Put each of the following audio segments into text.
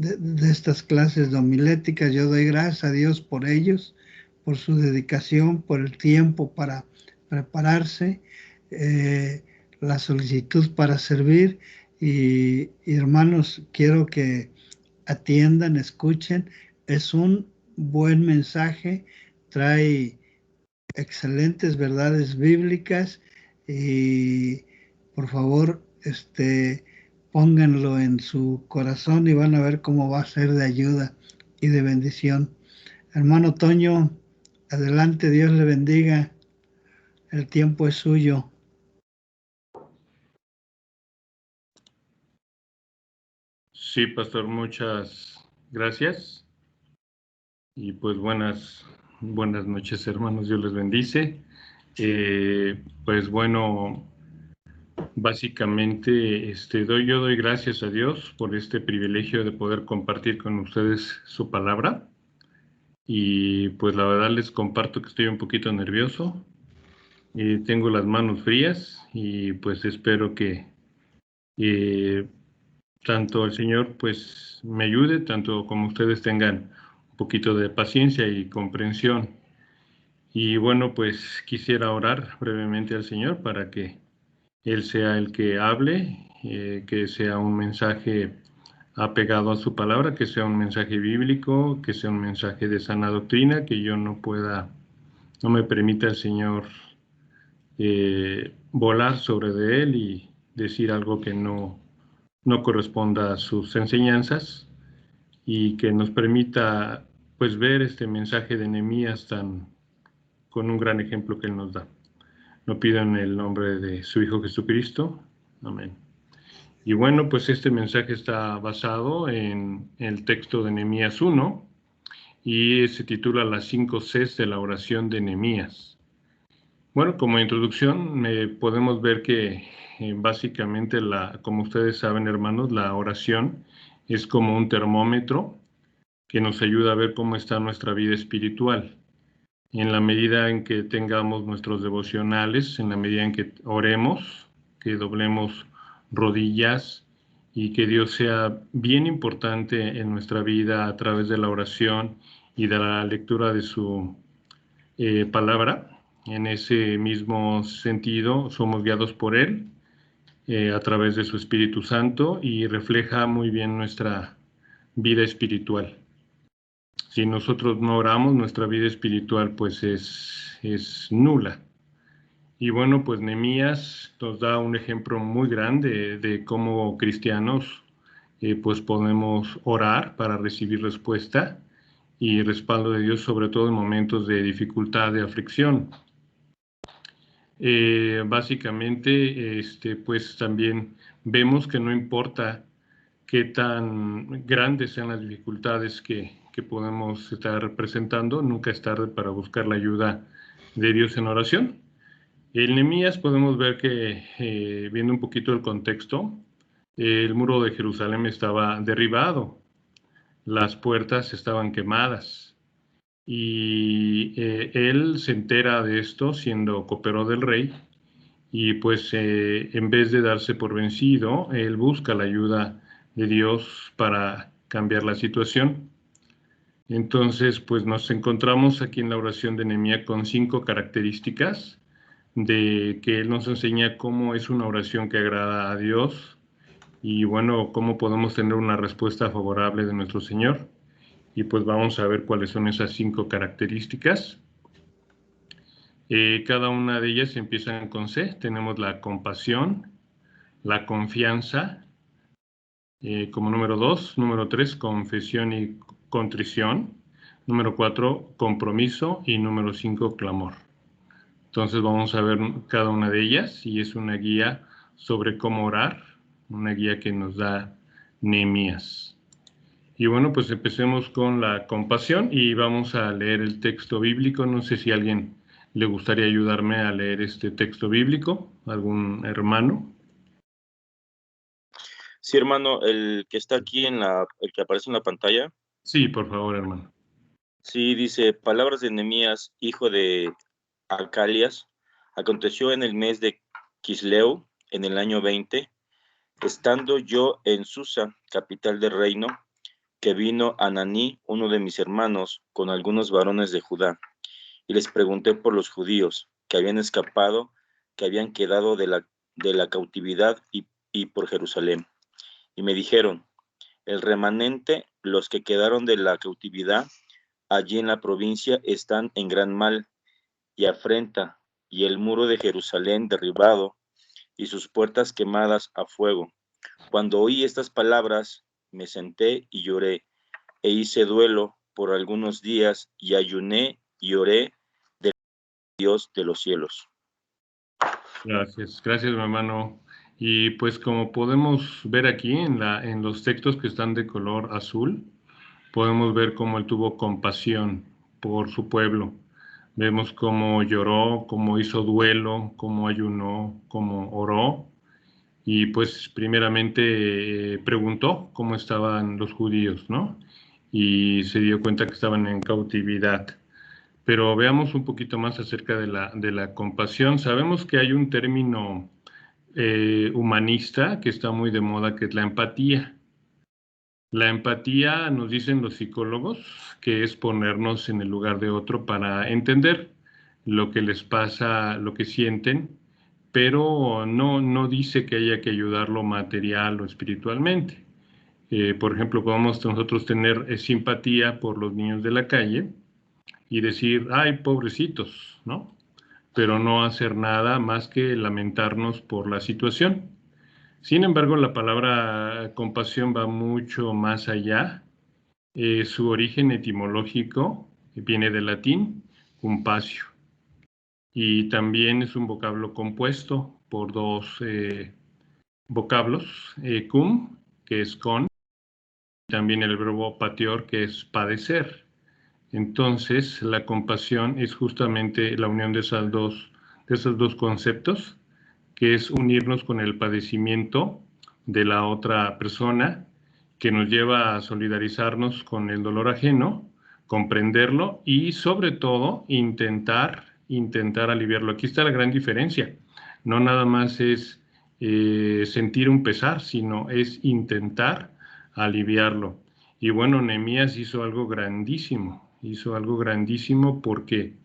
de estas clases de homiléticas. Yo doy gracias a Dios por ellos, por su dedicación, por el tiempo para prepararse, eh, la solicitud para servir. Y hermanos, quiero que atiendan, escuchen. Es un buen mensaje, trae excelentes verdades bíblicas y por favor, pónganlo en su corazón y van a ver cómo va a ser de ayuda y de bendición. Hermano Toño, adelante, Dios le bendiga. El tiempo es suyo. Sí, pastor, muchas gracias. Y pues buenas noches, hermanos, Dios les bendice. Pues bueno, básicamente yo doy gracias a Dios por este privilegio de poder compartir con ustedes su palabra. Y pues la verdad les comparto que estoy un poquito nervioso. Tengo las manos frías y pues espero que tanto el Señor pues me ayude, tanto como ustedes tengan un poquito de paciencia y comprensión. Y bueno, pues quisiera orar brevemente al Señor para que Él sea el que hable, que sea un mensaje apegado a su palabra, que sea un mensaje bíblico, que sea un mensaje de sana doctrina, que yo no me permita el Señor volar sobre de Él y decir algo que no corresponda a sus enseñanzas, y que nos permita pues ver este mensaje de Nehemías con un gran ejemplo que Él nos da. Lo pido en el nombre de su Hijo Jesucristo. Amén. Y bueno, pues este mensaje está basado en el texto de Nehemías 1 y se titula Las 5 Cs de la oración de Nehemías. Bueno, como introducción podemos ver que básicamente, como ustedes saben, hermanos, la oración es como un termómetro que nos ayuda a ver cómo está nuestra vida espiritual. En la medida en que tengamos nuestros devocionales, en la medida en que oremos, que doblemos rodillas y que Dios sea bien importante en nuestra vida a través de la oración y de la lectura de su palabra. En ese mismo sentido, somos guiados por Él a través de su Espíritu Santo y refleja muy bien nuestra vida espiritual. Si nosotros no oramos, nuestra vida espiritual pues es nula. Y bueno, pues Nehemías nos da un ejemplo muy grande de cómo cristianos pues podemos orar para recibir respuesta y respaldo de Dios, sobre todo en momentos de dificultad, de aflicción. Básicamente, pues también vemos que no importa qué tan grandes sean las dificultades que podemos estar presentando, nunca es tarde para buscar la ayuda de Dios en oración. En Nehemías podemos ver que, viendo un poquito el contexto, el muro de Jerusalén estaba derribado, las puertas estaban quemadas, y él se entera de esto siendo copero del rey, y pues en vez de darse por vencido, él busca la ayuda de Dios para cambiar la situación. Entonces, pues nos encontramos aquí en la oración de Nehemías con 5 características de que él nos enseña cómo es una oración que agrada a Dios y bueno, cómo podemos tener una respuesta favorable de nuestro Señor. Y pues vamos a ver cuáles son esas 5 características. Cada una de ellas empiezan con C. Tenemos la compasión, la confianza, como número 2, número 3, confesión y contrición, número 4, compromiso y número 5, clamor. Entonces vamos a ver cada una de ellas y es una guía sobre cómo orar, una guía que nos da Nehemías. Y bueno, pues empecemos con la compasión y vamos a leer el texto bíblico. No sé si a alguien le gustaría ayudarme a leer este texto bíblico, algún hermano. Sí, hermano, el que está aquí el que aparece en la pantalla. Sí, por favor, hermano. Sí, dice, palabras de Nehemías, hijo de Acalias. Aconteció en el mes de Quisleu, en el año 20, estando yo en Susa, capital del reino, que vino Ananí, uno de mis hermanos, con algunos varones de Judá, y les pregunté por los judíos que habían escapado, que habían quedado de la cautividad y por Jerusalén. Y me dijeron, el remanente, los que quedaron de la cautividad, allí en la provincia están en gran mal y afrenta, y el muro de Jerusalén derribado, y sus puertas quemadas a fuego. Cuando oí estas palabras, me senté y lloré, e hice duelo por algunos días, y ayuné y oré del Dios de los cielos. Gracias, gracias, mi hermano. Y pues como podemos ver aquí en los textos que están de color azul, podemos ver cómo él tuvo compasión por su pueblo. Vemos cómo lloró, cómo hizo duelo, cómo ayunó, cómo oró. Y pues primeramente preguntó cómo estaban los judíos, ¿no? Y se dio cuenta que estaban en cautividad. Pero veamos un poquito más acerca de la compasión. Sabemos que hay un término humanista que está muy de moda, que es la empatía. La empatía, nos dicen los psicólogos, que es ponernos en el lugar de otro para entender lo que les pasa, lo que sienten, pero no dice que haya que ayudarlo material o espiritualmente. Por ejemplo, podemos nosotros tener simpatía por los niños de la calle y decir, ay, pobrecitos, ¿no? Pero no hacer nada más que lamentarnos por la situación. Sin embargo, la palabra compasión va mucho más allá. Su origen etimológico viene del latín compasio, y también es un vocablo compuesto por dos vocablos, cum, que es con, y también el verbo patior, que es padecer. Entonces, la compasión es justamente la unión de esos dos conceptos, que es unirnos con el padecimiento de la otra persona, que nos lleva a solidarizarnos con el dolor ajeno, comprenderlo y sobre todo intentar aliviarlo. Aquí está la gran diferencia. No nada más es sentir un pesar, sino es intentar aliviarlo. Y bueno, Nehemías hizo algo grandísimo porque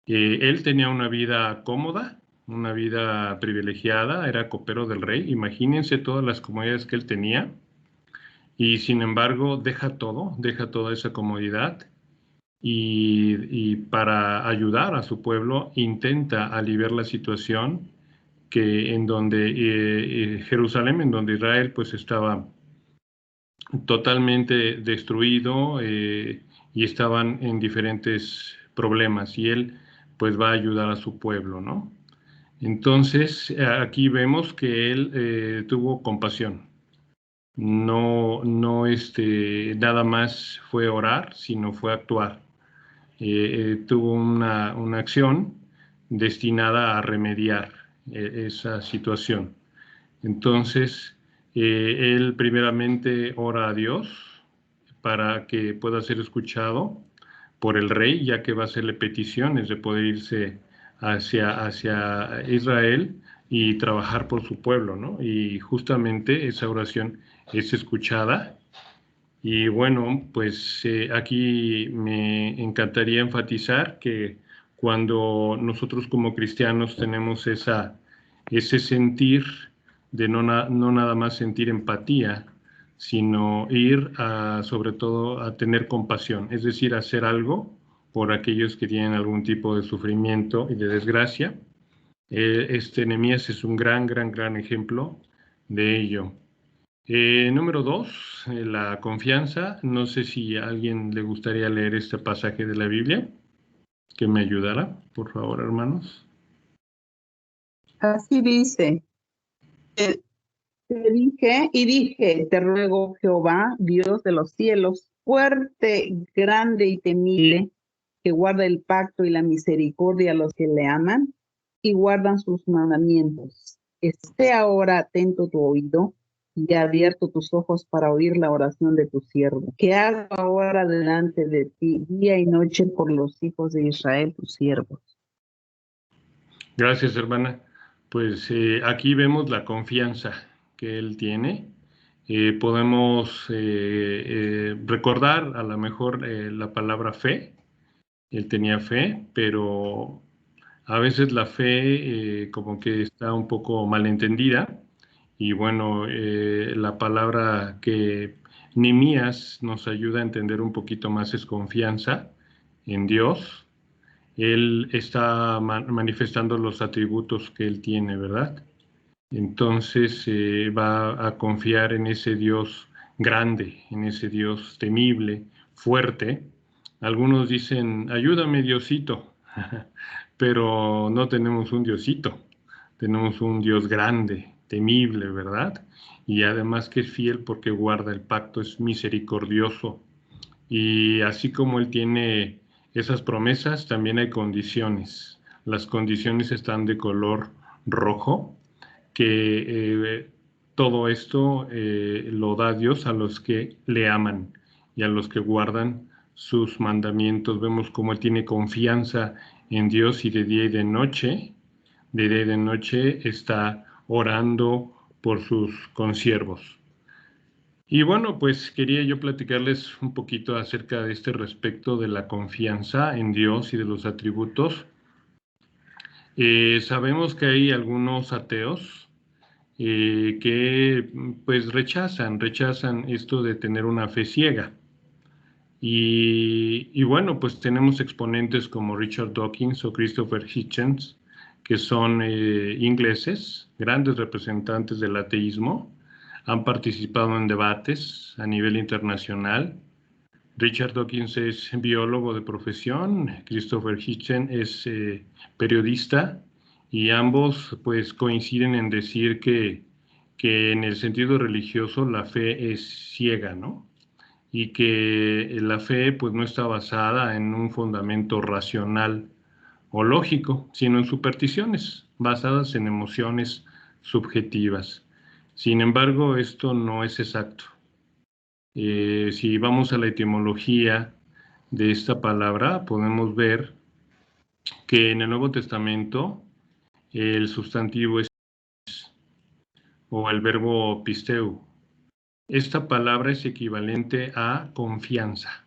él tenía una vida cómoda, una vida privilegiada, era copero del rey, imagínense todas las comodidades que él tenía, y sin embargo deja toda esa comodidad y para ayudar a su pueblo intenta aliviar la situación que en donde Jerusalén, en donde Israel pues estaba totalmente destruido y estaban en diferentes problemas, y él pues va a ayudar a su pueblo, ¿no? Entonces aquí vemos que él tuvo compasión, no nada más fue orar, sino fue actuar. Tuvo una acción destinada a remediar esa situación. Entonces, él primeramente ora a Dios para que pueda ser escuchado por el rey, ya que va a hacerle peticiones de poder irse hacia Israel y trabajar por su pueblo, ¿no? Y justamente esa oración es escuchada. Y bueno, pues aquí me encantaría enfatizar que cuando nosotros como cristianos tenemos ese sentir de no nada más sentir empatía, sino ir sobre todo a tener compasión, es decir, hacer algo por aquellos que tienen algún tipo de sufrimiento y de desgracia. Nehemías es un gran ejemplo de ello. Número 2, la confianza. No sé si a alguien le gustaría leer este pasaje de la Biblia, que me ayudara, por favor, hermanos. Así dice, dije, te ruego, Jehová, Dios de los cielos, fuerte, grande y temible, que guarda el pacto y la misericordia a los que le aman y guardan sus mandamientos. Esté ahora atento tu oído y abierto tus ojos para oír la oración de tu siervo, que hago ahora delante de ti día y noche por los hijos de Israel, tus siervos. Gracias, hermana. Pues aquí vemos la confianza que él tiene Podemos recordar a lo mejor la palabra fe. Él tenía fe, pero a veces la fe como que está un poco malentendida. Y bueno, la palabra que Nehemías nos ayuda a entender un poquito más es confianza en Dios. Él está manifestando los atributos que él tiene, ¿verdad? Entonces va a confiar en ese Dios grande, en ese Dios temible, fuerte. Algunos dicen, ayúdame Diosito, pero no tenemos un Diosito, tenemos un Dios grande, temible, ¿verdad? Y además que es fiel porque guarda el pacto, es misericordioso. Y así como Él tiene esas promesas, también hay condiciones. Las condiciones están de color rojo, que todo esto lo da Dios a los que le aman y a los que guardan sus mandamientos. Vemos cómo Él tiene confianza en Dios y de día y de noche está orando por sus consiervos. Y bueno, pues quería yo platicarles un poquito acerca de este respecto de la confianza en Dios y de los atributos. Sabemos que hay algunos ateos que pues rechazan esto de tener una fe ciega. Y bueno, pues tenemos exponentes como Richard Dawkins o Christopher Hitchens, que son ingleses, grandes representantes del ateísmo, han participado en debates a nivel internacional. Richard Dawkins es biólogo de profesión, Christopher Hitchens es periodista, y ambos pues coinciden en decir que en el sentido religioso la fe es ciega, ¿no? Y que la fe pues no está basada en un fundamento racional o lógico, sino en supersticiones basadas en emociones subjetivas. Sin embargo, esto no es exacto. Si vamos a la etimología de esta palabra, podemos ver que en el Nuevo Testamento el sustantivo es o el verbo pisteu. Esta palabra es equivalente a confianza.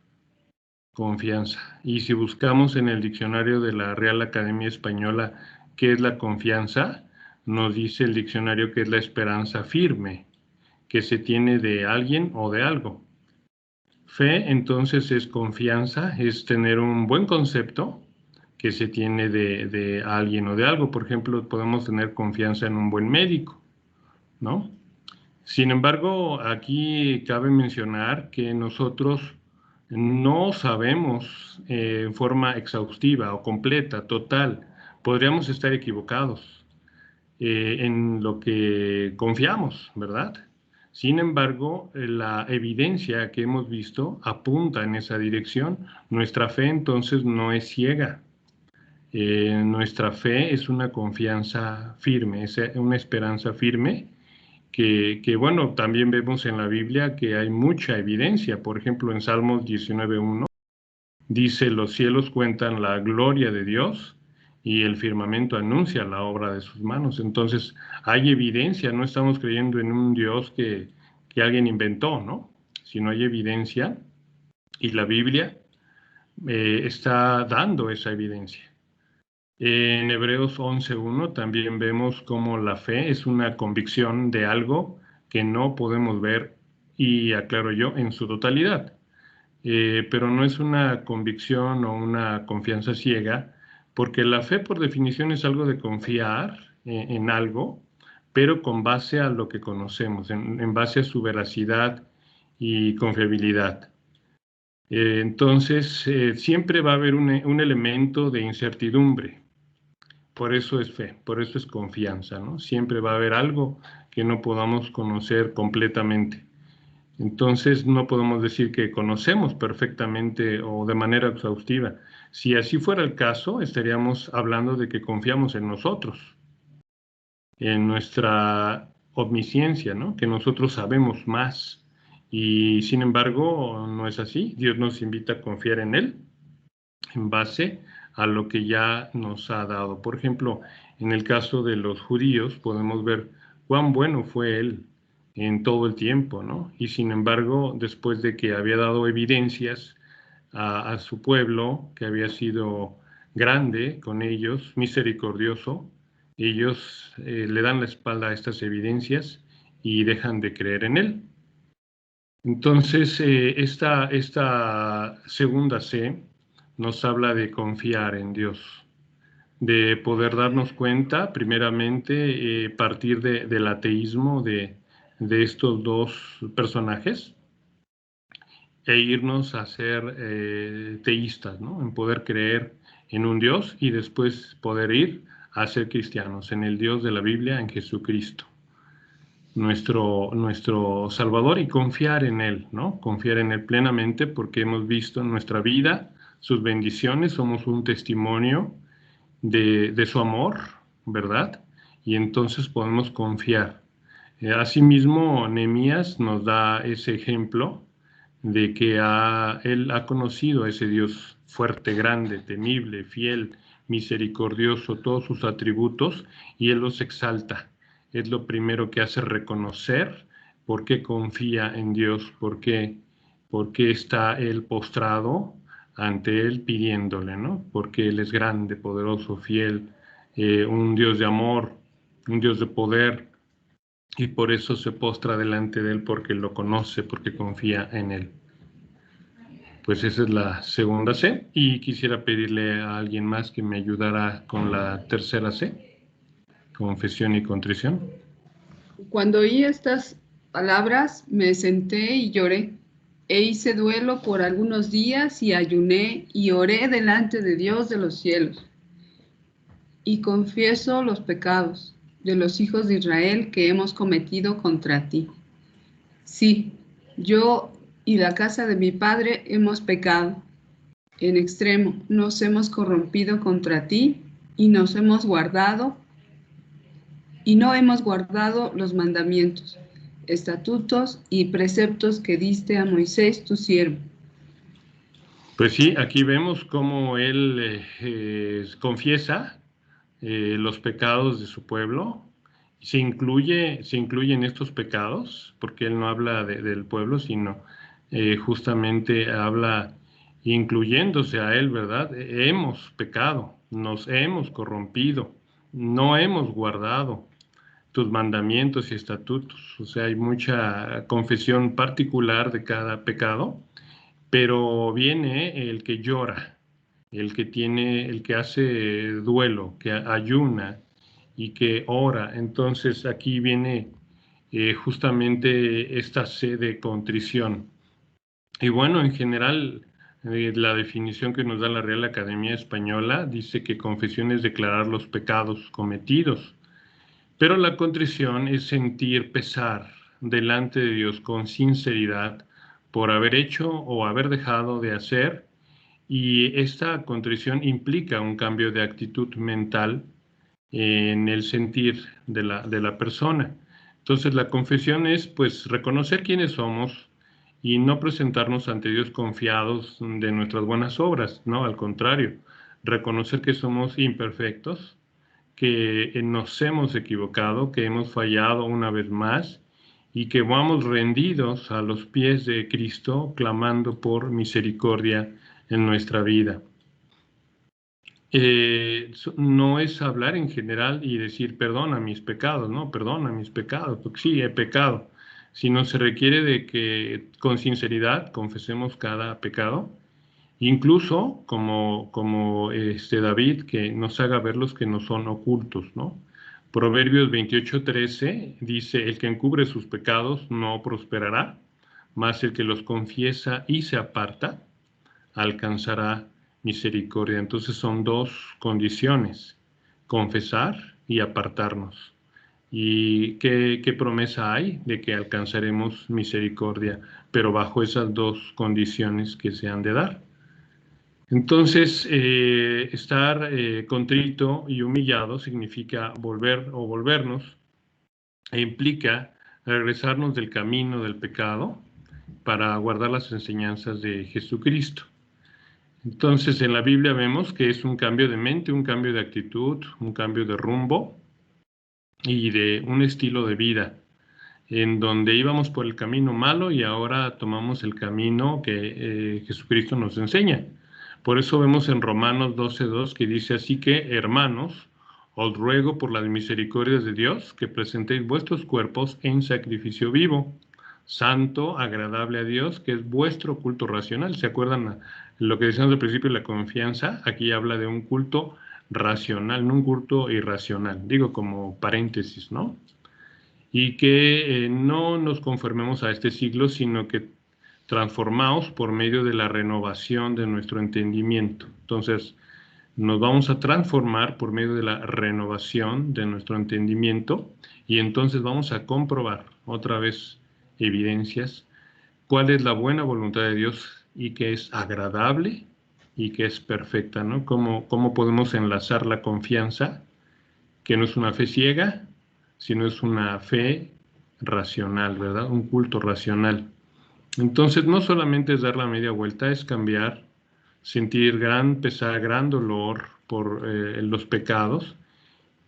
Confianza. Y si buscamos en el diccionario de la Real Academia Española qué es la confianza, nos dice el diccionario que es la esperanza firme que se tiene de alguien o de algo. Fe, entonces, es confianza, es tener un buen concepto que se tiene de alguien o de algo. Por ejemplo, podemos tener confianza en un buen médico, ¿no? Sin embargo, aquí cabe mencionar que nosotros no sabemos en forma exhaustiva o completa, total. Podríamos estar equivocados en lo que confiamos, ¿verdad? Sin embargo, la evidencia que hemos visto apunta en esa dirección. Nuestra fe entonces no es ciega. Nuestra fe es una confianza firme, es una esperanza firme que, bueno, también vemos en la Biblia que hay mucha evidencia. Por ejemplo, en Salmos 19:1 dice, los cielos cuentan la gloria de Dios y el firmamento anuncia la obra de sus manos. Entonces, hay evidencia, no estamos creyendo en un Dios que alguien inventó, ¿no? Sino hay evidencia y la Biblia está dando esa evidencia. En Hebreos 11:1 también vemos cómo la fe es una convicción de algo que no podemos ver, y aclaro yo, en su totalidad. Pero no es una convicción o una confianza ciega, porque la fe por definición es algo de confiar en algo, pero con base a lo que conocemos, en base a su veracidad y confiabilidad. Entonces, siempre va a haber un elemento de incertidumbre. Por eso es fe, por eso es confianza, ¿no? Siempre va a haber algo que no podamos conocer completamente. Entonces no podemos decir que conocemos perfectamente o de manera exhaustiva. Si así fuera el caso, estaríamos hablando de que confiamos en nosotros, en nuestra omnisciencia, ¿no? Que nosotros sabemos más. Y sin embargo, no es así. Dios nos invita a confiar en Él en base a lo que ya nos ha dado. Por ejemplo, en el caso de los judíos podemos ver cuán bueno fue Él en todo el tiempo, ¿no? Y sin embargo, después de que había dado evidencias a su pueblo, que había sido grande con ellos, misericordioso, ellos le dan la espalda a estas evidencias y dejan de creer en él. Entonces, esta segunda C nos habla de confiar en Dios, de poder darnos cuenta, primeramente, partir del ateísmo de estos dos personajes e irnos a ser teístas, ¿no? En poder creer en un Dios y después poder ir a ser cristianos, en el Dios de la Biblia, en Jesucristo, nuestro Salvador, y confiar en Él, ¿no? Confiar en Él plenamente porque hemos visto en nuestra vida sus bendiciones, somos un testimonio de su amor, ¿verdad? Y entonces podemos confiar. Asimismo, Nehemías nos da ese ejemplo de que él ha conocido a ese Dios fuerte, grande, temible, fiel, misericordioso, todos sus atributos, y él los exalta. Es lo primero que hace reconocer por qué confía en Dios, por qué está él postrado ante él pidiéndole, ¿no? Porque él es grande, poderoso, fiel, un Dios de amor, un Dios de poder, y por eso se postra delante de él, porque lo conoce, porque confía en él. Pues esa es la segunda C, y quisiera pedirle a alguien más que me ayudara con la tercera C, confesión y contrición. Cuando oí estas palabras, me senté y lloré, e hice duelo por algunos días y ayuné y oré delante de Dios de los cielos. Y confieso los pecados de los hijos de Israel que hemos cometido contra ti. Sí, yo y la casa de mi padre hemos pecado. En extremo, nos hemos corrompido contra ti y no hemos guardado los mandamientos, estatutos y preceptos que diste a Moisés tu siervo. Pues sí, aquí vemos cómo él confiesa los pecados de su pueblo. Se incluyen estos pecados, porque él no habla del pueblo, sino justamente habla incluyéndose a él, ¿verdad? Hemos pecado, nos hemos corrompido, no hemos guardado tus mandamientos y estatutos. O sea, hay mucha confesión particular de cada pecado, pero viene el que llora, el que hace duelo, que ayuna y que ora. Entonces aquí viene justamente esta sed de contrición. Y bueno, en general, la definición que nos da la Real Academia Española dice que confesión es declarar los pecados cometidos, pero la contrición es sentir pesar delante de Dios con sinceridad por haber hecho o haber dejado de hacer, y esta contrición implica un cambio de actitud mental en el sentir de la persona. Entonces la confesión es pues reconocer quiénes somos y no presentarnos ante Dios confiados de nuestras buenas obras, no, al contrario, reconocer que somos imperfectos, que nos hemos equivocado, que hemos fallado una vez más y que vamos rendidos a los pies de Cristo clamando por misericordia en nuestra vida. No es hablar en general y decir perdona mis pecados, no, perdona mis pecados, porque sí, he pecado, sino se requiere de que con sinceridad confesemos cada pecado, incluso como David, que nos haga ver los que nos son ocultos, ¿no? Proverbios 28:13 dice, el que encubre sus pecados no prosperará, mas el que los confiesa y se aparta alcanzará misericordia. Entonces son dos condiciones, confesar y apartarnos. ¿Y qué promesa hay de que alcanzaremos misericordia? Pero bajo esas dos condiciones que se han de dar. Entonces, estar contrito y humillado significa volver o volvernos, e implica regresarnos del camino del pecado para guardar las enseñanzas de Jesucristo. Entonces, en la Biblia vemos que es un cambio de mente, un cambio de actitud, un cambio de rumbo y de un estilo de vida. en donde íbamos por el camino malo y ahora tomamos el camino que Jesucristo nos enseña. Por eso vemos en Romanos 12:2 que dice: así que, hermanos, os ruego por las misericordias de Dios que presentéis vuestros cuerpos en sacrificio vivo, santo, agradable a Dios, que es vuestro culto racional. ¿Se acuerdan lo que decíamos al principio de la confianza? Aquí habla de un culto racional, no un culto irracional. Digo como paréntesis, ¿no? Y que no nos conformemos a este siglo, sino que transformaos por medio de la renovación de nuestro entendimiento. Entonces, nos vamos a transformar por medio de la renovación de nuestro entendimiento y entonces vamos a comprobar otra vez evidencias cuál es la buena voluntad de Dios y que es agradable y que es perfecta, ¿no? ¿Cómo podemos enlazar la confianza, que no es una fe ciega, sino es una fe racional, ¿verdad? Un culto racional. Entonces, no solamente es dar la media vuelta, es cambiar, sentir gran pesar, gran dolor por los pecados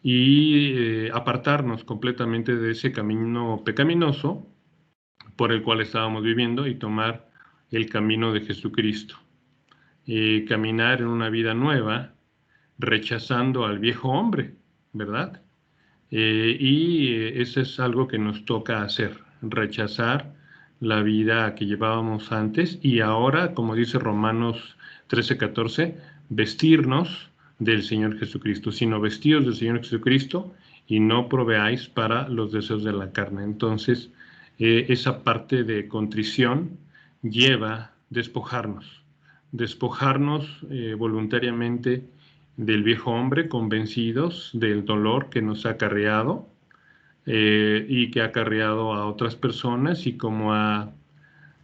y apartarnos completamente de ese camino pecaminoso por el cual estábamos viviendo y tomar el camino de Jesucristo. Caminar en una vida nueva, rechazando al viejo hombre, ¿verdad? Eso es algo que nos toca hacer, rechazar la vida que llevábamos antes y ahora, como dice Romanos 13:14, vestirnos del Señor Jesucristo, sino vestidos del Señor Jesucristo y no proveáis para los deseos de la carne. Entonces, esa parte de contrición lleva despojarnos voluntariamente del viejo hombre, convencidos del dolor que nos ha acarreado y que ha acarreado a otras personas y como ha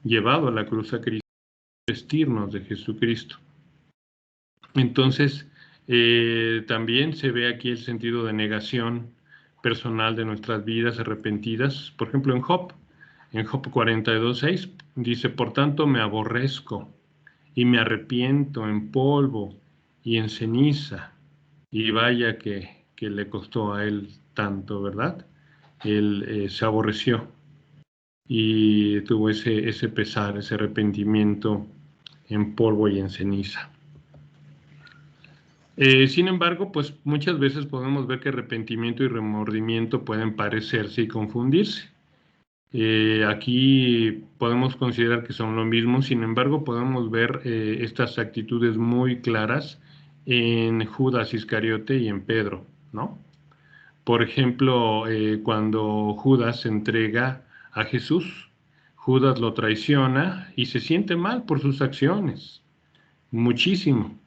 llevado a la cruz a Cristo, vestirnos de Jesucristo. Entonces, también se ve aquí el sentido de negación personal de nuestras vidas arrepentidas. Por ejemplo, en Job 42:6 dice: por tanto me aborrezco y me arrepiento en polvo y en ceniza. Y vaya que le costó a él tanto, ¿verdad? Él se aborreció y tuvo ese pesar, ese arrepentimiento en polvo y en ceniza. Sin embargo, pues muchas veces podemos ver que arrepentimiento y remordimiento pueden parecerse y confundirse. Aquí podemos considerar que son lo mismo, sin embargo podemos ver estas actitudes muy claras en Judas Iscariote y en Pedro, ¿no? Por ejemplo, cuando Judas entrega a Jesús, Judas lo traiciona y se siente mal por sus acciones, muchísimo.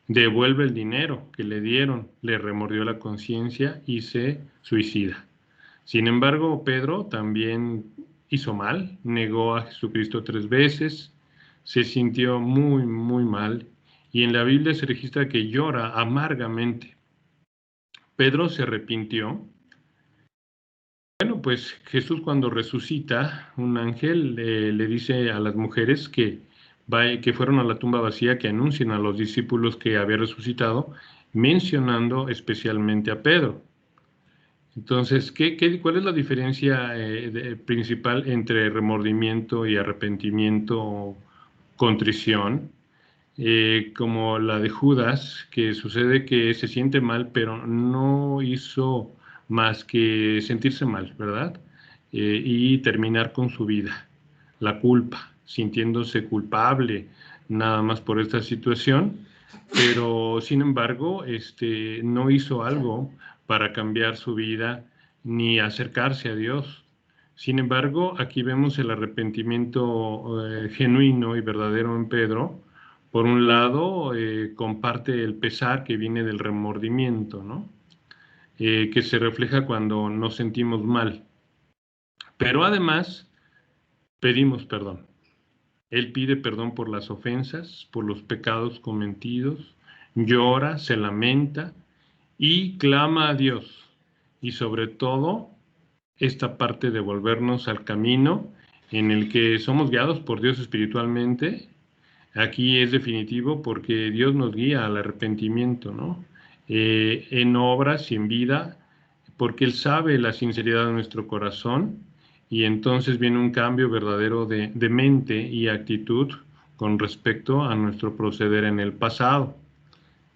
Devuelve el dinero que le dieron, le remordió la conciencia y se suicida. Sin embargo, Pedro también hizo mal, negó a Jesucristo 3 veces, se sintió muy, muy mal, y en la Biblia se registra que llora amargamente. Pedro se arrepintió. Bueno, pues Jesús, cuando resucita, un ángel le dice a las mujeres que fueron a la tumba vacía, que anuncien a los discípulos que había resucitado, mencionando especialmente a Pedro. Entonces, ¿cuál es la diferencia principal entre remordimiento y arrepentimiento o contrición? Como la de Judas, que sucede que se siente mal, pero no hizo más que sentirse mal, ¿verdad? Y terminar con su vida. La culpa, sintiéndose culpable nada más por esta situación, pero sin embargo, no hizo algo para cambiar su vida ni acercarse a Dios. Sin embargo, aquí vemos el arrepentimiento genuino y verdadero en Pedro. Por un lado, comparte el pesar que viene del remordimiento, ¿no? Que se refleja cuando nos sentimos mal. Pero además, pedimos perdón. Él pide perdón por las ofensas, por los pecados cometidos, llora, se lamenta y clama a Dios. Y sobre todo, esta parte de volvernos al camino en el que somos guiados por Dios espiritualmente. Aquí es definitivo porque Dios nos guía al arrepentimiento, ¿no? En obras y en vida, porque Él sabe la sinceridad de nuestro corazón y entonces viene un cambio verdadero de mente y actitud con respecto a nuestro proceder en el pasado.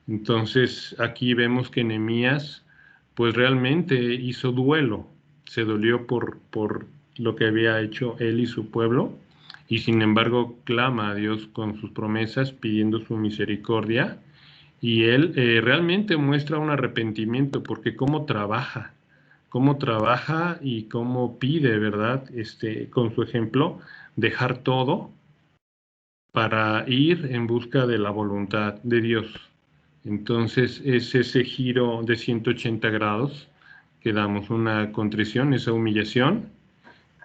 Entonces aquí vemos que Nehemías pues realmente hizo duelo, se dolió por lo que había hecho él y su pueblo, y sin embargo clama a Dios con sus promesas pidiendo su misericordia, y él realmente muestra un arrepentimiento porque cómo trabaja y cómo pide, ¿verdad? Con su ejemplo, dejar todo para ir en busca de la voluntad de Dios. Entonces es ese giro de 180 grados que damos, una contrición, esa humillación,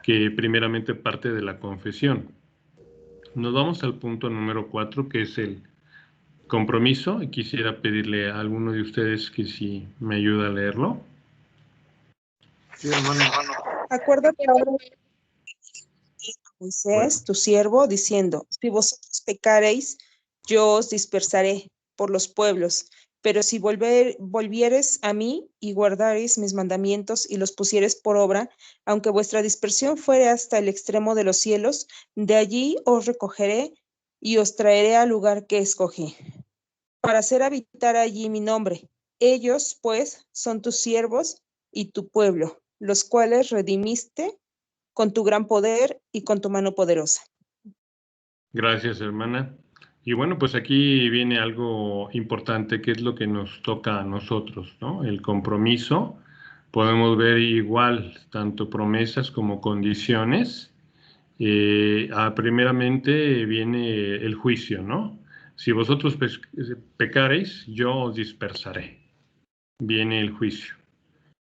que primeramente parte de la confesión. Nos vamos al punto número 4, que es el compromiso, y quisiera pedirle a alguno de ustedes que si me ayuda a leerlo. Sí, hermano. Acuérdate ahora, Moisés, tu siervo, diciendo: si vosotros pecareis, yo os dispersaré por los pueblos, pero si volviereis a mí y guardareis mis mandamientos y los pusiereis por obra, aunque vuestra dispersión fuere hasta el extremo de los cielos, de allí os recogeré y os traeré al lugar que escogí, para hacer habitar allí mi nombre. Ellos, pues, son tus siervos y tu pueblo, los cuales redimiste con tu gran poder y con tu mano poderosa. Gracias, hermana. Y bueno, pues aquí viene algo importante, que es lo que nos toca a nosotros, ¿no? El compromiso. Podemos ver igual tanto promesas como condiciones. Primeramente viene el juicio, ¿no? Si vosotros pecareis, yo os dispersaré. Viene el juicio.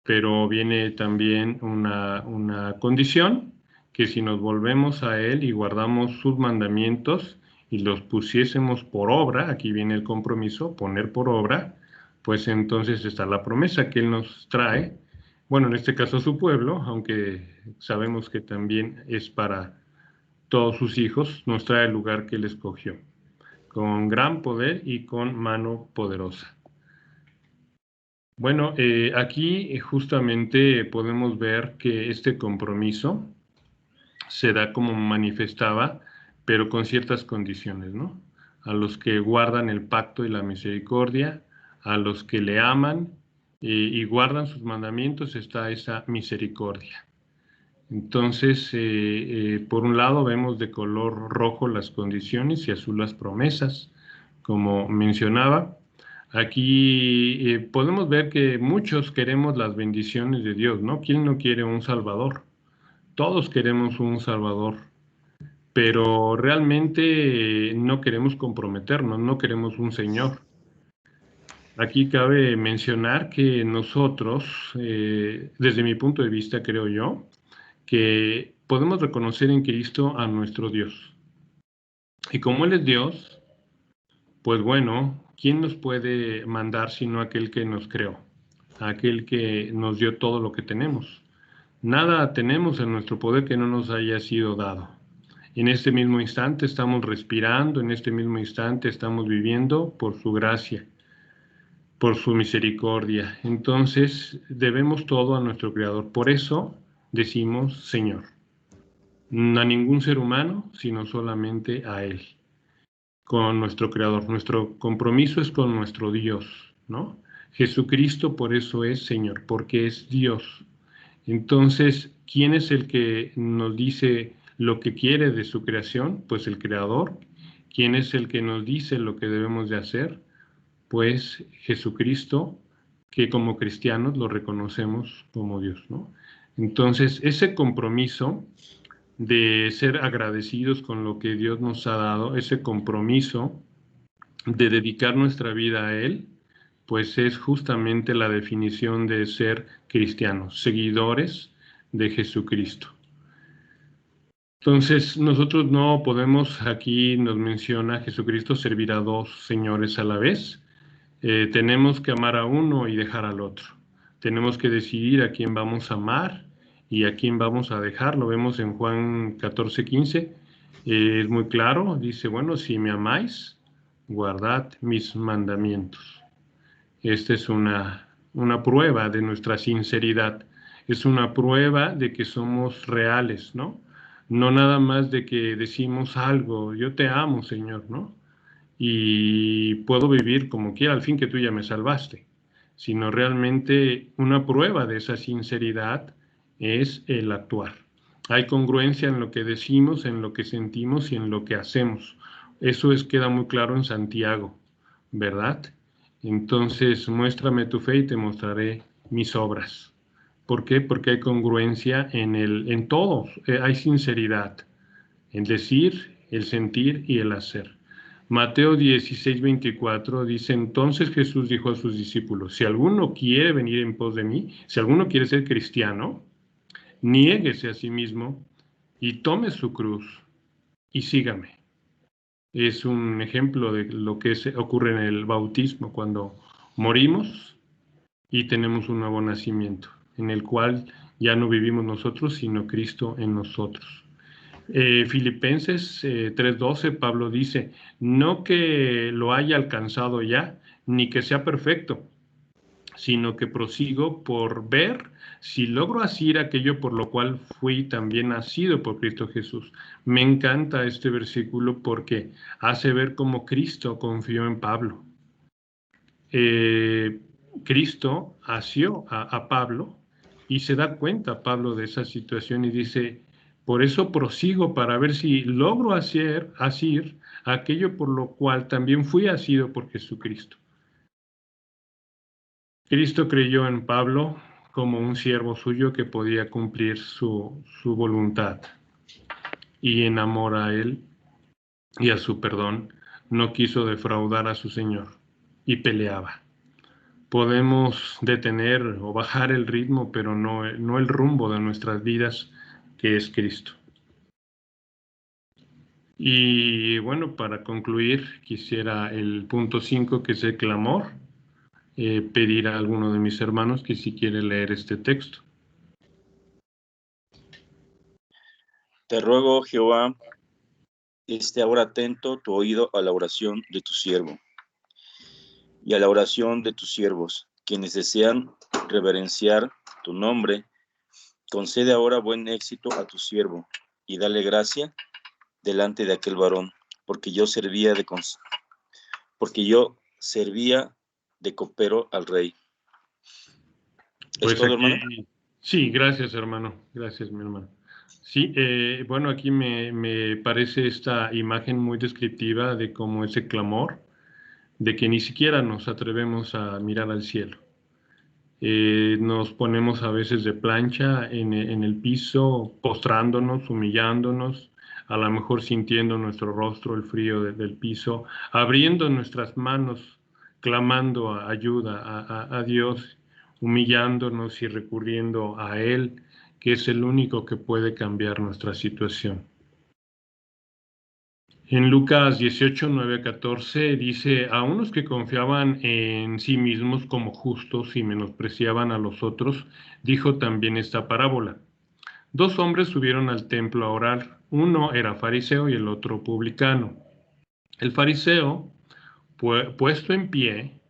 Pero viene también una condición, que si nos volvemos a Él y guardamos sus mandamientos y los pusiésemos por obra, aquí viene el compromiso, poner por obra, pues entonces está la promesa que Él nos trae, bueno, en este caso su pueblo, aunque sabemos que también es para todos sus hijos, nos trae el lugar que Él escogió, con gran poder y con mano poderosa. Bueno, aquí justamente podemos ver que este compromiso se da como manifestaba, pero con ciertas condiciones, ¿no? A los que guardan el pacto y la misericordia, a los que le aman y guardan sus mandamientos, está esa misericordia. Entonces, por un lado vemos de color rojo las condiciones y azul las promesas, como mencionaba. Aquí podemos ver que muchos queremos las bendiciones de Dios, ¿no? ¿Quién no quiere un Salvador? Todos queremos un Salvador, pero realmente no queremos comprometernos, no queremos un Señor. Aquí cabe mencionar que nosotros, desde mi punto de vista, creo yo, que podemos reconocer en Cristo a nuestro Dios. Y como Él es Dios, pues bueno, ¿quién nos puede mandar sino aquel que nos creó? Aquel que nos dio todo lo que tenemos. Nada tenemos en nuestro poder que no nos haya sido dado. En este mismo instante estamos respirando, en este mismo instante estamos viviendo por su gracia, por su misericordia. Entonces debemos todo a nuestro Creador. Por eso decimos Señor. No a ningún ser humano, sino solamente a Él, con nuestro Creador. Nuestro compromiso es con nuestro Dios, ¿no? Jesucristo por eso es Señor, porque es Dios. Entonces, ¿quién es el que nos dice lo que quiere de su creación? Pues el Creador. ¿Quién es el que nos dice lo que debemos de hacer? Pues Jesucristo, que como cristianos lo reconocemos como Dios, ¿no? Entonces, ese compromiso de ser agradecidos con lo que Dios nos ha dado, ese compromiso de dedicar nuestra vida a Él, pues es justamente la definición de ser cristianos, seguidores de Jesucristo. Entonces, nosotros no podemos, aquí nos menciona Jesucristo, servir a dos señores a la vez. Tenemos que amar a uno y dejar al otro. Tenemos que decidir a quién vamos a amar y a quién vamos a dejar. Lo vemos en Juan 14:15. Es muy claro, dice, bueno, si me amáis, guardad mis mandamientos. Esta es una prueba de nuestra sinceridad. Es una prueba de que somos reales, ¿no? No nada más de que decimos algo, yo te amo, Señor, ¿no? Y puedo vivir como quiera, al fin que tú ya me salvaste, sino realmente una prueba de esa sinceridad es el actuar. Hay congruencia en lo que decimos, en lo que sentimos y en lo que hacemos. Eso queda muy claro en Santiago, ¿verdad? Entonces, muéstrame tu fe y te mostraré mis obras. ¿Por qué? Porque hay congruencia en todos, hay sinceridad, el decir, el sentir y el hacer. Mateo 16:24 dice, entonces Jesús dijo a sus discípulos, si alguno quiere venir en pos de mí, si alguno quiere ser cristiano, niéguese a sí mismo y tome su cruz y sígame. Es un ejemplo de lo que ocurre en el bautismo, cuando morimos y tenemos un nuevo nacimiento, en el cual ya no vivimos nosotros, sino Cristo en nosotros. Filipenses 3:12, Pablo dice, no que lo haya alcanzado ya, ni que sea perfecto, sino que prosigo por ver si logro asir aquello por lo cual fui también nacido por Cristo Jesús. Me encanta este versículo porque hace ver cómo Cristo confió en Pablo. Cristo asió a Pablo y se da cuenta Pablo de esa situación y dice, por eso prosigo para ver si logro asir aquello por lo cual también fui asido por Jesucristo. Cristo creyó en Pablo como un siervo suyo que podía cumplir su voluntad, y en amor a él y a su perdón no quiso defraudar a su Señor y peleaba. Podemos detener o bajar el ritmo, pero no el rumbo de nuestras vidas, que es Cristo. Y bueno, para concluir, quisiera el punto 5, que es el clamor, pedir a alguno de mis hermanos que si quiere leer este texto. Te ruego, Jehová, esté ahora atento tu oído a la oración de tu siervo y a la oración de tus siervos, quienes desean reverenciar tu nombre. Concede ahora buen éxito a tu siervo y dale gracia delante de aquel varón, porque yo servía de copero al rey. Pues ¿Es todo, aquí, hermano? sí, gracias, hermano. Gracias, mi hermano. Sí, bueno, aquí me parece esta imagen muy descriptiva de cómo ese clamor, de que ni siquiera nos atrevemos a mirar al cielo. Nos ponemos a veces de plancha en el piso, postrándonos, humillándonos, a lo mejor sintiendo nuestro rostro el frío del piso, abriendo nuestras manos, clamando ayuda a Dios, humillándonos y recurriendo a Él, que es el único que puede cambiar nuestra situación. En Lucas 18:9-14 dice, a unos que confiaban en sí mismos como justos y menospreciaban a los otros, dijo también esta parábola. 2 hombres subieron al templo a orar, uno era fariseo y el otro publicano. El fariseo, puesto en pie,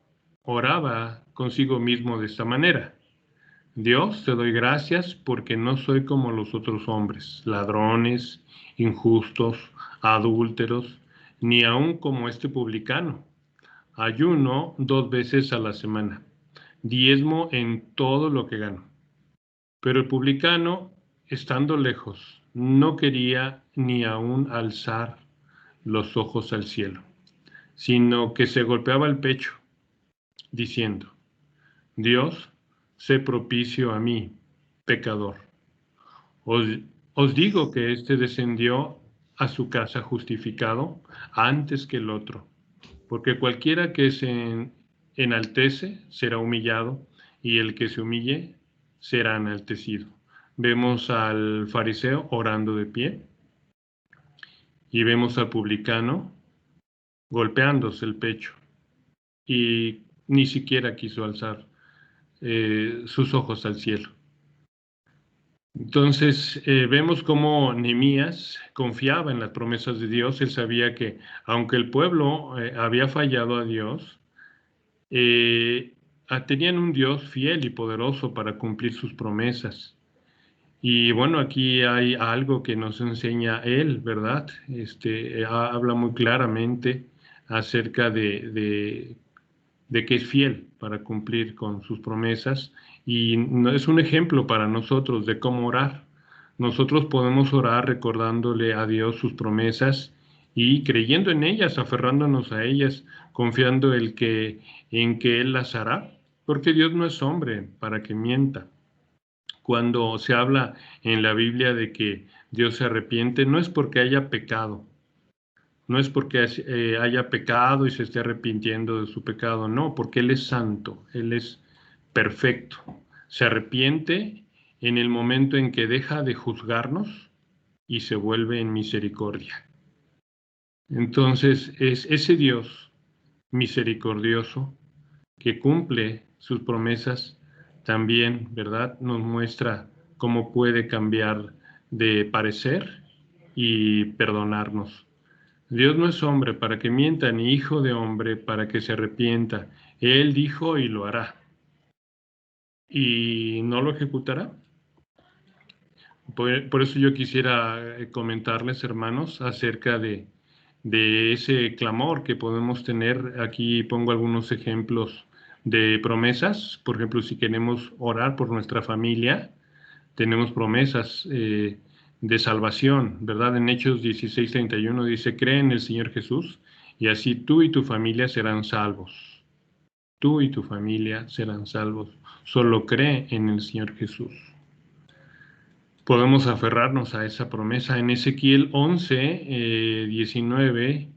oraba consigo mismo de esta manera. Dios, te doy gracias porque no soy como los otros hombres, ladrones, injustos, adúlteros, ni aun como este publicano. Ayuno 2 veces a la semana, diezmo en todo lo que gano. Pero el publicano, estando lejos, no quería ni aun alzar los ojos al cielo, sino que se golpeaba el pecho, diciendo, Dios, sé propicio a mí, pecador. Os digo que éste descendió a su casa justificado antes que el otro, porque cualquiera que se enaltece será humillado, y el que se humille será enaltecido. Vemos al fariseo orando de pie, y vemos al publicano golpeándose el pecho, y ni siquiera quiso alzar sus ojos al cielo. Entonces vemos cómo Nehemías confiaba en las promesas de Dios. Él sabía que aunque el pueblo había fallado a Dios, tenían un Dios fiel y poderoso para cumplir sus promesas. Y bueno, aquí hay algo que nos enseña él, ¿verdad? Habla muy claramente acerca de que es fiel para cumplir con sus promesas y es un ejemplo para nosotros de cómo orar. Nosotros podemos orar recordándole a Dios sus promesas y creyendo en ellas, aferrándonos a ellas, confiando en que Él las hará, porque Dios no es hombre para que mienta. Cuando se habla en la Biblia de que Dios se arrepiente, no es porque haya pecado, no es porque haya pecado y se esté arrepintiendo de su pecado, no, porque Él es santo, Él es perfecto. Se arrepiente en el momento en que deja de juzgarnos y se vuelve en misericordia. Entonces es ese Dios misericordioso que cumple sus promesas, también, ¿verdad? Nos muestra cómo puede cambiar de parecer y perdonarnos. Dios no es hombre para que mienta, ni hijo de hombre para que se arrepienta. Él dijo y lo hará. ¿Y no lo ejecutará? Por eso yo quisiera comentarles, hermanos, acerca de ese clamor que podemos tener. Aquí pongo algunos ejemplos de promesas. Por ejemplo, si queremos orar por nuestra familia, tenemos promesas de salvación, ¿verdad? En Hechos 16:31 dice, cree en el Señor Jesús y así tú y tu familia serán salvos. Tú y tu familia serán salvos. Solo cree en el Señor Jesús. Podemos aferrarnos a esa promesa. En Ezequiel 11, 19,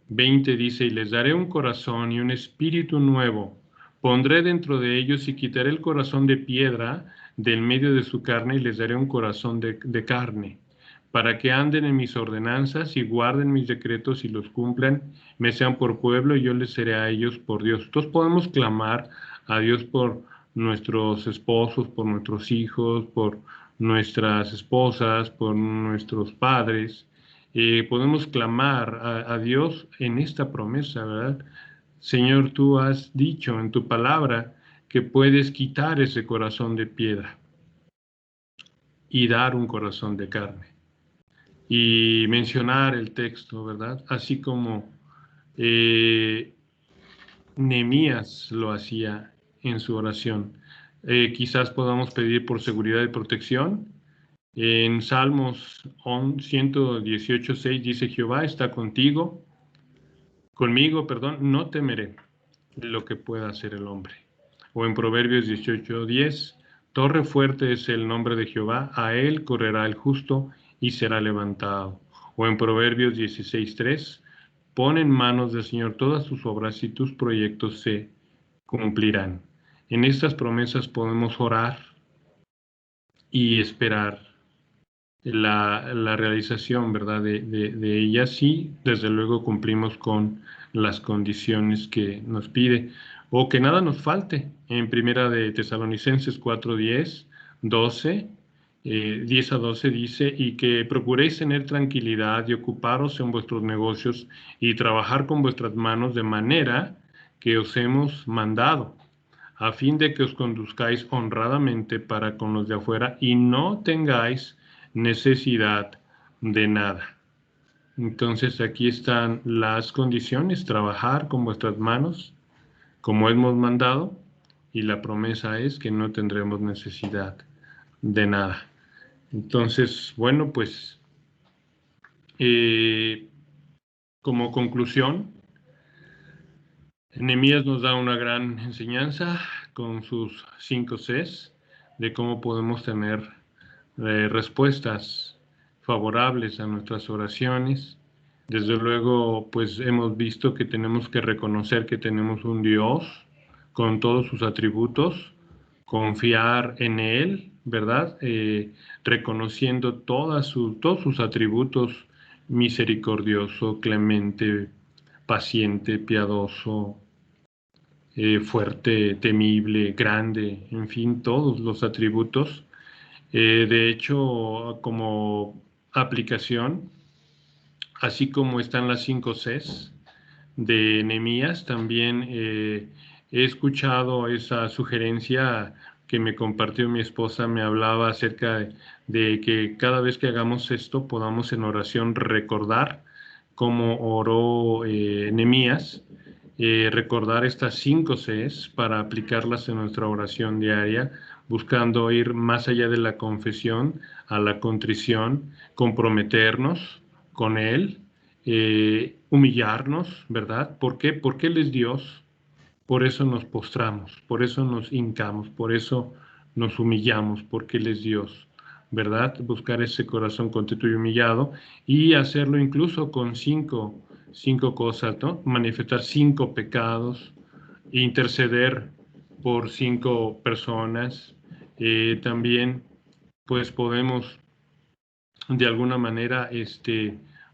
20 dice, y les daré un corazón y un espíritu nuevo. Pondré dentro de ellos y quitaré el corazón de piedra del medio de su carne y les daré un corazón de carne, para que anden en mis ordenanzas y guarden mis decretos y los cumplan, me sean por pueblo y yo les seré a ellos por Dios. Entonces podemos clamar a Dios por nuestros esposos, por nuestros hijos, por nuestras esposas, por nuestros padres. Podemos clamar a Dios en esta promesa, ¿verdad? Señor, tú has dicho en tu palabra que puedes quitar ese corazón de piedra y dar un corazón de carne. Y mencionar el texto, ¿verdad? Así como Nehemías lo hacía en su oración. Quizás podamos pedir por seguridad y protección. En Salmos 118:6 dice, Jehová está conmigo, no temeré lo que pueda hacer el hombre. O en Proverbios 18:10, torre fuerte es el nombre de Jehová, a él correrá el justo y será levantado. O en Proverbios 16:3, pon en manos del Señor todas tus obras y tus proyectos se cumplirán. En estas promesas podemos orar y esperar la realización, ¿verdad? de ellas, sí, desde luego cumplimos con las condiciones que nos pide, o que nada nos falte. En Primera de Tesalonicenses 4:10, 12, 10 a 12 dice, y que procuréis tener tranquilidad y ocuparos en vuestros negocios y trabajar con vuestras manos de manera que os hemos mandado, a fin de que os conduzcáis honradamente para con los de afuera y no tengáis necesidad de nada. Entonces aquí están las condiciones: trabajar con vuestras manos como hemos mandado, y la promesa es que no tendremos necesidad de nada. Entonces, bueno, pues como conclusión, Nehemías nos da una gran enseñanza con sus 5 Cs de cómo podemos tener respuestas favorables a nuestras oraciones. Desde luego, pues hemos visto que tenemos que reconocer que tenemos un Dios con todos sus atributos, confiar en Él, ¿verdad? Reconociendo todos sus atributos: misericordioso, clemente, paciente, piadoso, fuerte, temible, grande, en fin, todos los atributos. De hecho, como aplicación, así como están las 5 Cs de Nehemías, también he escuchado esa sugerencia que me compartió mi esposa me hablaba acerca de que cada vez que hagamos esto podamos en oración recordar cómo oró Nehemías, recordar estas 5 Cs para aplicarlas en nuestra oración diaria, buscando ir más allá de la confesión a la contrición, comprometernos con Él, humillarnos, ¿verdad? ¿Por qué? Porque Él es Dios. Por eso nos postramos, por eso nos hincamos, por eso nos humillamos, porque Él es Dios, ¿verdad? Buscar ese corazón contrito y humillado y hacerlo incluso con cinco cosas, ¿no? Manifestar 5 pecados, interceder por 5 personas. También, pues podemos de alguna manera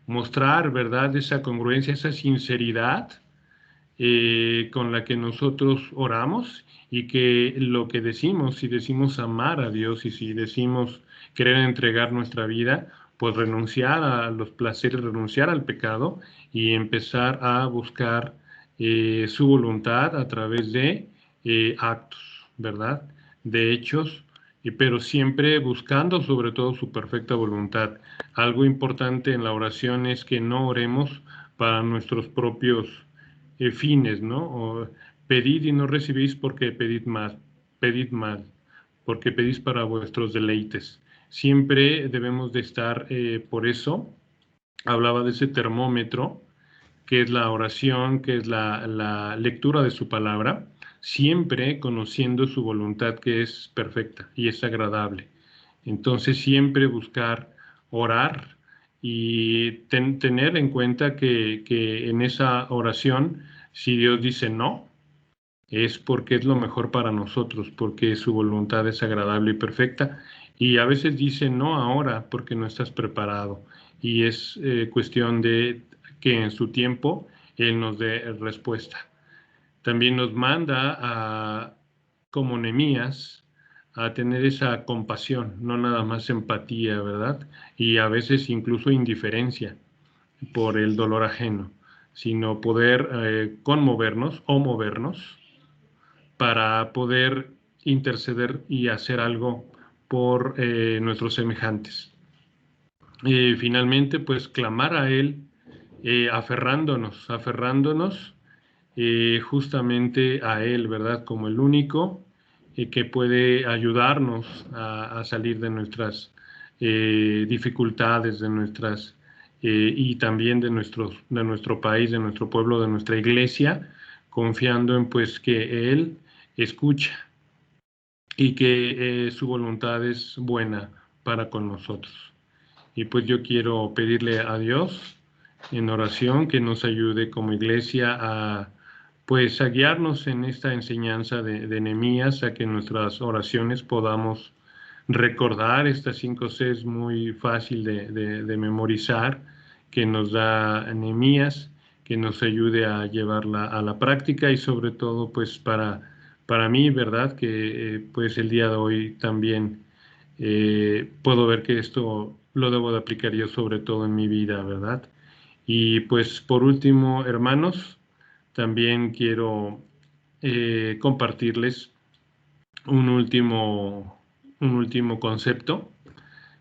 mostrar, ¿verdad? Esa congruencia, esa sinceridad con la que nosotros oramos y que lo que decimos, si decimos amar a Dios y si decimos querer entregar nuestra vida, pues renunciar a los placeres, renunciar al pecado y empezar a buscar su voluntad a través de actos, ¿verdad? De hechos, pero siempre buscando sobre todo su perfecta voluntad. Algo importante en la oración es que no oremos para nuestros propios fines, ¿no? O pedid y no recibís porque pedid mal, porque pedís para vuestros deleites. Siempre debemos de estar, por eso, hablaba de ese termómetro, que es la oración, que es la lectura de su palabra, siempre conociendo su voluntad que es perfecta y es agradable. Entonces siempre buscar orar y tener en cuenta que en esa oración, si Dios dice no, es porque es lo mejor para nosotros, porque su voluntad es agradable y perfecta. Y a veces dice no ahora porque no estás preparado. Y es cuestión de que en su tiempo Él nos dé respuesta. También nos manda como Nehemías, a tener esa compasión, no nada más empatía, ¿verdad? Y a veces incluso indiferencia por el dolor ajeno, sino poder conmovernos o movernos para poder interceder y hacer algo por nuestros semejantes. Finalmente, pues clamar a Él, aferrándonos justamente a Él, ¿verdad? Como el único que puede ayudarnos a salir de nuestras dificultades, de nuestras y también de nuestro país, de nuestro pueblo, de nuestra iglesia, confiando en pues que Él escucha y que su voluntad es buena para con nosotros. Y pues yo quiero pedirle a Dios en oración que nos ayude como iglesia a guiarnos en esta enseñanza de Nehemías, a que en nuestras oraciones podamos recordar estas 5 Cs muy fácil de memorizar que nos da Nehemías, que nos ayude a llevarla a la práctica y sobre todo pues para mí, ¿verdad? Que pues el día de hoy también puedo ver que esto lo debo de aplicar yo sobre todo en mi vida, ¿verdad? Y pues por último, hermanos, también quiero compartirles un último concepto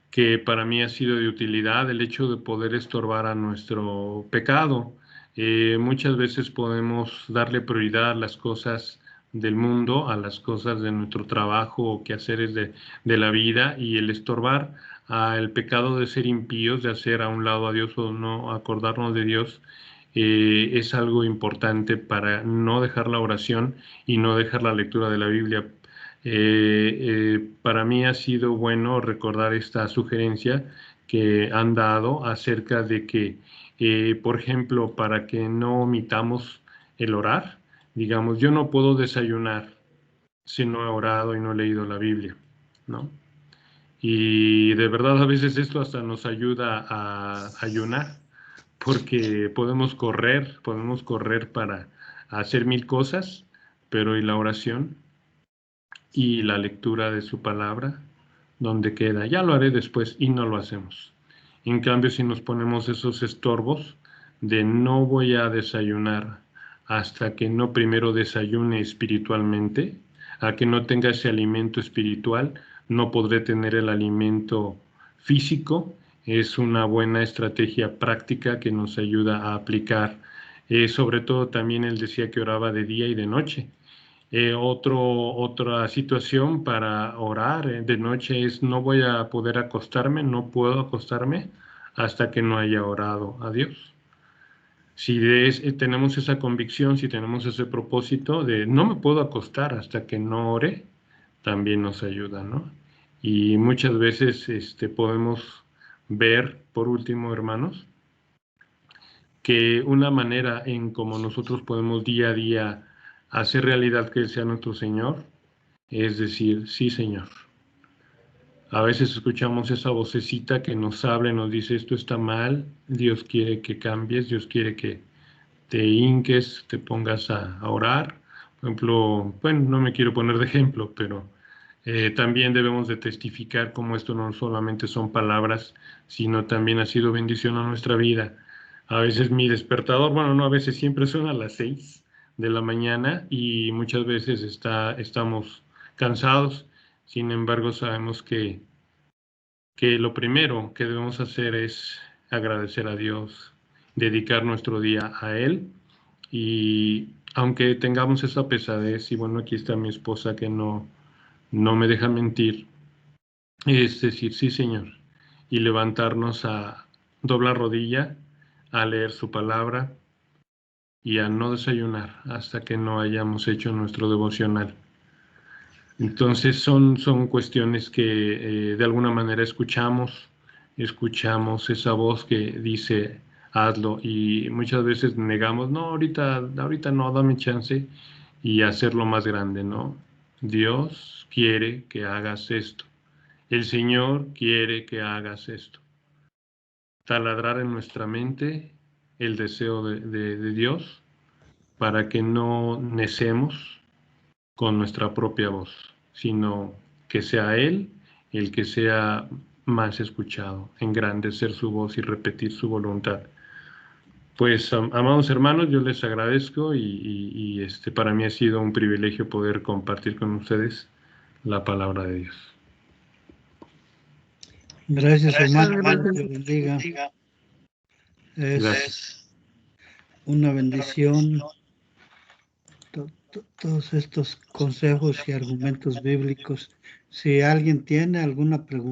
que para mí ha sido de utilidad, el hecho de poder estorbar a nuestro pecado. Muchas veces podemos darle prioridad a las cosas del mundo, a las cosas de nuestro trabajo o quehaceres de la vida, y el estorbar al pecado de ser impíos, de hacer a un lado a Dios o no acordarnos de Dios, es algo importante para no dejar la oración y no dejar la lectura de la Biblia. Para mí ha sido bueno recordar esta sugerencia que han dado acerca de que, por ejemplo, para que no omitamos el orar, digamos, yo no puedo desayunar si no he orado y no he leído la Biblia, ¿no? Y de verdad a veces esto hasta nos ayuda a ayunar, porque podemos correr para hacer 1000 cosas, pero ¿y la oración? Y la lectura de su palabra, donde queda, ya lo haré después, y no lo hacemos. En cambio, si nos ponemos esos estorbos de no voy a desayunar hasta que no primero desayune espiritualmente, a que no tenga ese alimento espiritual, no podré tener el alimento físico. Es una buena estrategia práctica que nos ayuda a aplicar. Sobre todo también él decía que oraba de día y de noche. Otra situación para orar de noche es: no voy a poder acostarme, no puedo acostarme hasta que no haya orado a Dios. Si tenemos esa convicción, si tenemos ese propósito de no me puedo acostar hasta que no ore, también nos ayuda, ¿no? Y muchas veces podemos ver, por último, hermanos, que una manera en cómo nosotros podemos día a día hacer realidad que Él sea nuestro Señor es decir: sí, Señor. A veces escuchamos esa vocecita que nos habla y nos dice: esto está mal, Dios quiere que cambies, Dios quiere que te hinques, te pongas a orar. Por ejemplo, bueno, no me quiero poner de ejemplo, pero también debemos de testificar cómo esto no solamente son palabras, sino también ha sido bendición a nuestra vida. A veces mi despertador, bueno, no, a veces siempre suena a las 6 de la mañana y muchas veces estamos cansados. Sin embargo, sabemos que lo primero que debemos hacer es agradecer a Dios, dedicar nuestro día a Él. Y aunque tengamos esa pesadez, y bueno, aquí está mi esposa que no me deja mentir, es decir: sí, Señor, y levantarnos a doblar rodilla, a leer su palabra y a no desayunar hasta que no hayamos hecho nuestro devocional. Entonces son cuestiones que de alguna manera escuchamos esa voz que dice: hazlo, y muchas veces negamos: no, ahorita no, dame chance, y hacerlo más grande, ¿no? Dios quiere que hagas esto, el Señor quiere que hagas esto. Taladrar en nuestra mente el deseo de Dios para que no necemos con nuestra propia voz, sino que sea Él el que sea más escuchado, engrandecer su voz y repetir su voluntad. Pues, amados hermanos, yo les agradezco y para mí ha sido un privilegio poder compartir con ustedes la palabra de Dios. Gracias, hermano. Dios te bendiga. Es una bendición todos estos consejos y argumentos bíblicos. Si alguien tiene alguna pregunta.